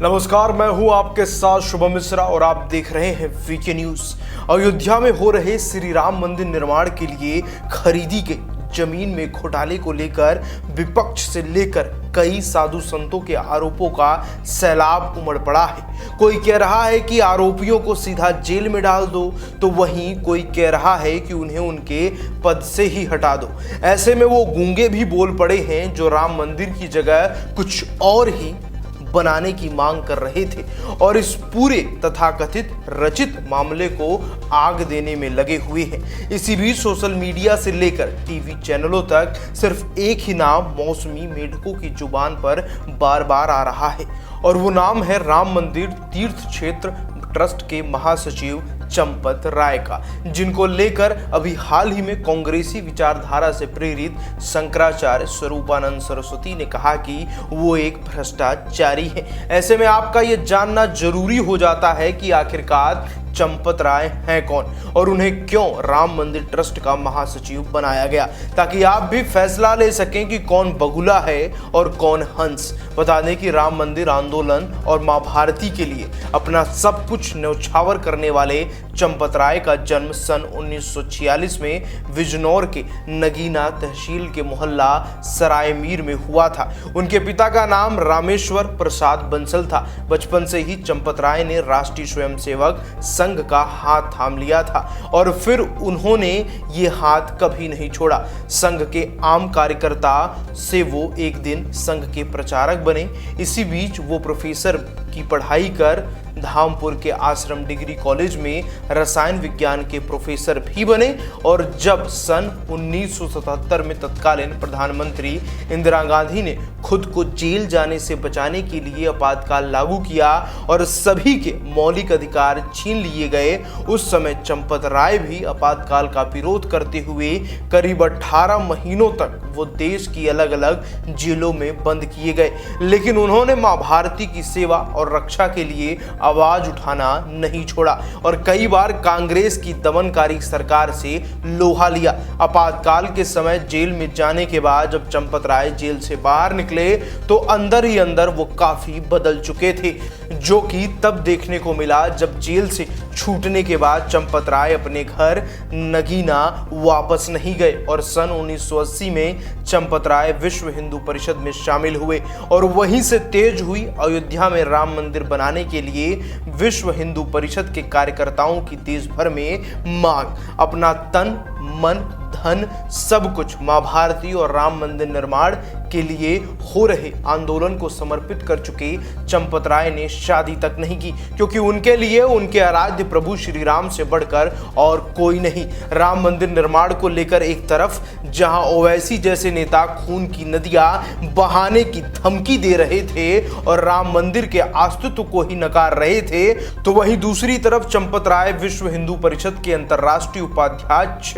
नमस्कार, मैं हूं आपके साथ शुभम मिश्रा और आप देख रहे हैं वीके न्यूज। अयोध्या में हो रहे श्री राम मंदिर निर्माण के लिए खरीदी गई जमीन में घोटाले को लेकर विपक्ष से लेकर कई साधु संतों के आरोपों का सैलाब उमड़ पड़ा है। कोई कह रहा है कि आरोपियों को सीधा जेल में डाल दो, तो वहीं कोई कह रहा है कि उन्हें उनके पद से ही हटा दो। ऐसे में वो गूंगे भी बोल पड़े हैं जो राम मंदिर की जगह कुछ और ही बनाने की मांग कर रहे थे और इस पूरे तथाकथित रचित मामले को आग देने में लगे हुए हैं। इसी बीच सोशल मीडिया से लेकर टीवी चैनलों तक सिर्फ एक ही नाम मौसमी मेढकों की जुबान पर बार बार आ रहा है और वो नाम है राम मंदिर तीर्थ क्षेत्र ट्रस्ट के महासचिव चंपत राय का, जिनको लेकर अभी हाल ही में कांग्रेसी विचारधारा से प्रेरित शंकराचार्य स्वरूपानंद सरस्वती ने कहा कि वो एक भ्रष्टाचारी है। ऐसे में आपका ये जानना जरूरी हो जाता है कि आखिरकार चंपत राय हैं कौन और उन्हें क्यों राम मंदिर ट्रस्ट का महासचिव बनाया गया, ताकि आप भी फैसला ले सकें कि कौन बगुला है और कौन हंस। बता दें कि राम मंदिर आंदोलन और मां भारती के लिए अपना सब कुछ न्यौछावर करने वाले चंपत राय का जन्म सन 1946 में बिजनौर के नगीना तहसील के मोहल्ला सरायमीर में हुआ था। उनके पिता का नाम रामेश्वर प्रसाद बंसल था। बचपन से ही चंपत राय ने राष्ट्रीय स्वयंसेवक संघ का हाथ थाम लिया था और फिर उन्होंने ये हाथ कभी नहीं छोड़ा। संघ के आम कार्यकर्ता से वो एक दिन संघ के प्रचारक बने। इसी बीच वो प्रोफेसर की पढ़ाई कर धामपुर के आश्रम डिग्री कॉलेज में रसायन विज्ञान के प्रोफेसर भी बने और जब सन 1977 में तत्कालीन प्रधानमंत्री इंदिरा गांधी ने खुद को जेल जाने से बचाने के लिए आपातकाल लागू किया और सभी के मौलिक अधिकार छीन लिए गए, उस समय चंपत राय भी आपातकाल का विरोध करते हुए करीब 18 महीनों तक वो देश की अलग अलग जेलों में बंद किए गए। लेकिन उन्होंने मां भारती की सेवा और रक्षा के लिए आवाज उठाना नहीं छोड़ा और कई बार कांग्रेस की दमनकारी सरकार से लोहा लिया। आपातकाल के समय जेल में जाने के बाद जब चंपत राय जेल से बाहर निकले तो अंदर ही अंदर वो काफी बदल चुके थे, जो कि तब देखने को मिला जब जेल से छूटने के बाद चंपत राय अपने घर नगीना वापस नहीं गए और सन 1980 में चंपत राय विश्व हिंदू परिषद में शामिल हुए और वहीं से तेज हुई अयोध्या में राम मंदिर बनाने के लिए विश्व हिंदू परिषद के कार्यकर्ताओं की देश भर में मांग। अपना तन मन धन सब कुछ मां भारती और राम मंदिर निर्माण के लिए हो रहे आंदोलन को समर्पित कर चुके चंपत राय ने शादी तक नहीं की, क्योंकि उनके लिए उनके आराध्य प्रभु श्री राम से बढ़कर और कोई नहीं। राम मंदिर निर्माण को लेकर एक तरफ जहां ओवैसी जैसे नेता खून की नदियां बहाने की धमकी दे रहे थे और राम मंदिर के अस्तित्व को ही नकार रहे थे, तो वहीं दूसरी तरफ चंपत राय विश्व हिंदू परिषद के अंतर्राष्ट्रीय उपाध्यक्ष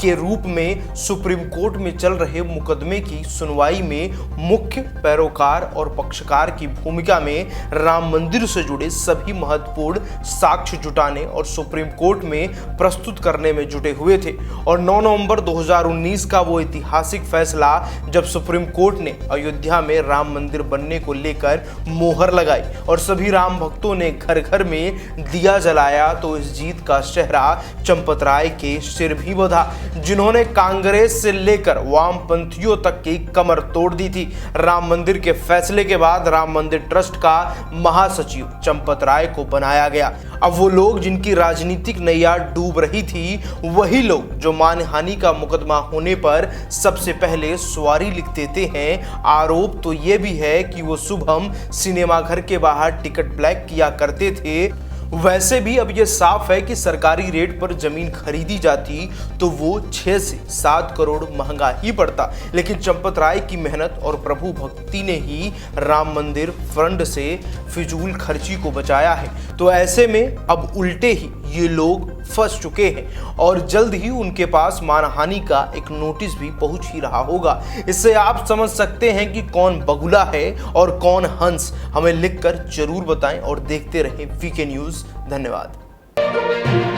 के रूप में सुप्रीम कोर्ट में चल रहे मुकदमे की सुनवाई में मुख्य पैरोकार और पक्षकार की भूमिका में राम मंदिर से जुड़े सभी महत्वपूर्ण साक्ष्य जुटाने और सुप्रीम कोर्ट में प्रस्तुत करने में जुटे हुए थे। और 9 नवंबर 2019 का वो ऐतिहासिक फैसला जब सुप्रीम कोर्ट ने अयोध्या में राम मंदिर बनने को लेकर मोहर लगाई और सभी राम भक्तों ने घर घर में दिया जलाया, तो इस जीत का चेहरा चंपत राय के सिर भी बधा, जिन्होंने कांग्रेस से लेकर वामपंथियों तक की कमर तोड़ दी थी। राम मंदिर के फैसले के बाद राम मंदिर ट्रस्ट का महासचिव चंपत राय को बनाया गया। अब वो लोग जिनकी राजनीतिक नैया डूब रही थी, वही लोग जो मानहानि का मुकदमा होने पर सबसे पहले सवारी लिख देते हैं। आरोप तो ये भी है कि वो शुभम सिनेमा घर के बाहर टिकट ब्लैक किया करते थे। वैसे भी अब ये साफ है कि सरकारी रेट पर जमीन खरीदी जाती तो वो 6 से 7 करोड़ महंगा ही पड़ता, लेकिन चंपत राय की मेहनत और प्रभु भक्ति ने ही राम मंदिर फंड से फिजूल खर्ची को बचाया है। तो ऐसे में अब उल्टे ही ये लोग फंस चुके हैं और जल्द ही उनके पास मानहानि का एक नोटिस भी पहुंच ही रहा होगा। इससे आप समझ सकते हैं कि कौन बगुला है और कौन हंस। हमें लिखकर जरूर बताएं और देखते रहें वीके न्यूज। धन्यवाद।